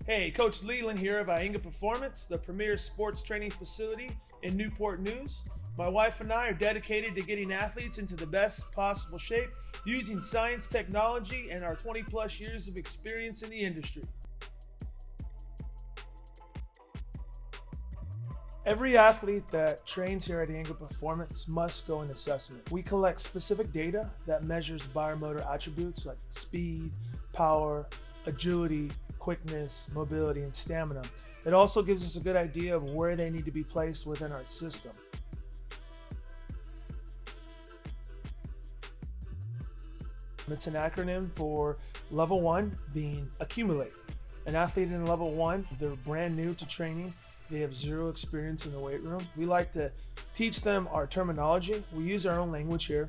Hey, Coach Leland here of Aiga Performance, the premier sports training facility in Newport News. My wife and I are dedicated to getting athletes into the best possible shape using science, technology, and our 20 plus years of experience in the industry. Every athlete that trains here at Aiga Performance must go an assessment. We collect specific data that measures biomotor attributes like speed, power, agility, quickness, mobility, and stamina. It also gives us a good idea of where they need to be placed within our system. It's an acronym for level 1 being accumulate. An athlete in level 1, they're brand new to training. They have zero experience in the weight room. We like to teach them our terminology. We use our own language here,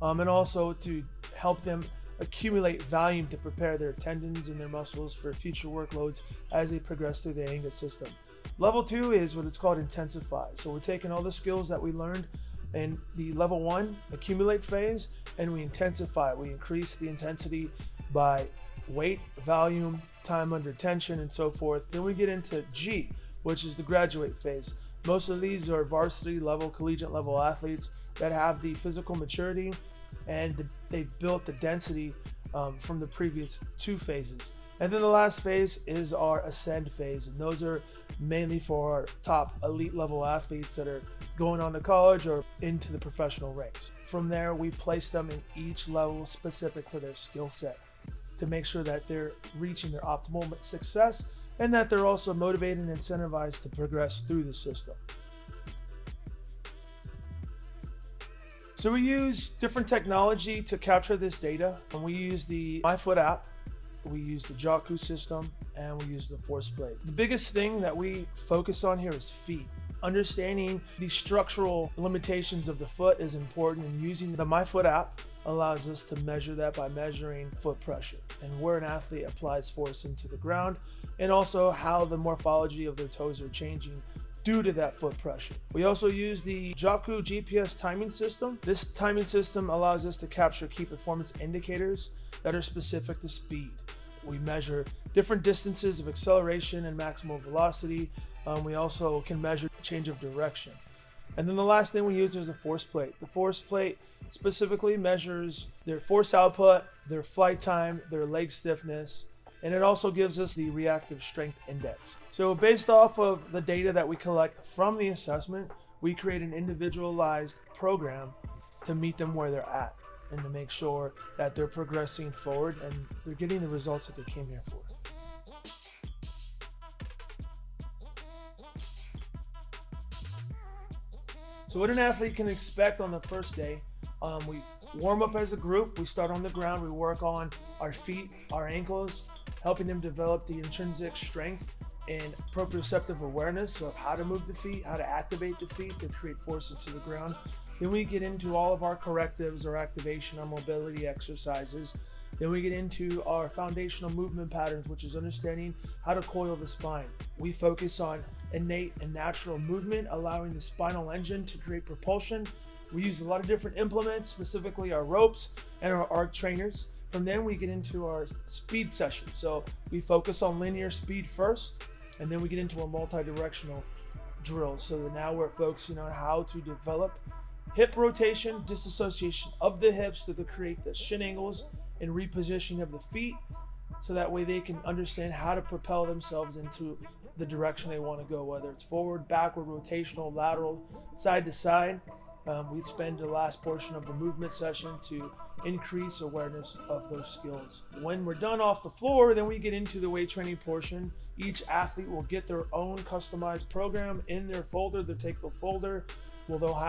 and also to help them accumulate volume to prepare their tendons and their muscles for future workloads as they progress through the Aiga system. Level 2 is what it's called intensify. So we're taking all the skills that we learned in the level 1 accumulate phase, and we intensify. We increase the intensity by weight, volume, time under tension, and so forth. Then we get into G, which is the graduate phase. Most of these are varsity level, collegiate level athletes that have the physical maturity and they've built the density from the previous 2 phases. And then the last phase is our ascend phase, and those are mainly for our top elite level athletes that are going on to college or into the professional ranks. From there, we place them in each level specific to their skill set to make sure that they're reaching their optimal success and that they're also motivated and incentivized to progress through the system. So we use different technology to capture this data, and we use the MyFoot app, we use the JOCU system, and we use the force plate. The biggest thing that we focus on here is feet. Understanding the structural limitations of the foot is important, and using the MyFoot app allows us to measure that by measuring foot pressure and where an athlete applies force into the ground, and also how the morphology of their toes are changing due to that foot pressure. We also use the JOCU GPS timing system. This timing system allows us to capture key performance indicators that are specific to speed. We measure different distances of acceleration and maximal velocity. We also can measure change of direction. And then the last thing we use is the force plate. The force plate specifically measures their force output, their flight time, their leg stiffness, and it also gives us the reactive strength index. So based off of the data that we collect from the assessment, we create an individualized program to meet them where they're at and to make sure that they're progressing forward and they're getting the results that they came here for. So what an athlete can expect on the first day, we warm up as a group. We start on the ground. We work on our feet, our ankles, helping them develop the intrinsic strength and proprioceptive awareness of how to move the feet, how to activate the feet to create force into the ground. Then we get into all of our correctives, our activation, our mobility exercises. Then we get into our foundational movement patterns, which is understanding how to coil the spine. We focus on innate and natural movement, allowing the spinal engine to create propulsion. We use a lot of different implements, specifically our ropes and our arc trainers. From then we get into our speed session. So we focus on linear speed first, and then we get into our multi-directional drills. So now we're focusing on how to develop hip rotation, disassociation of the hips to create the shin angles and repositioning of the feet, so that way they can understand how to propel themselves into the direction they want to go, whether it's forward, backward, rotational, lateral, side to side. We spend the last portion of the movement session to increase awareness of those skills. When we're done off the floor, then we get into the weight training portion. Each athlete will get their own customized program in their folder, their take-home folder. They'll have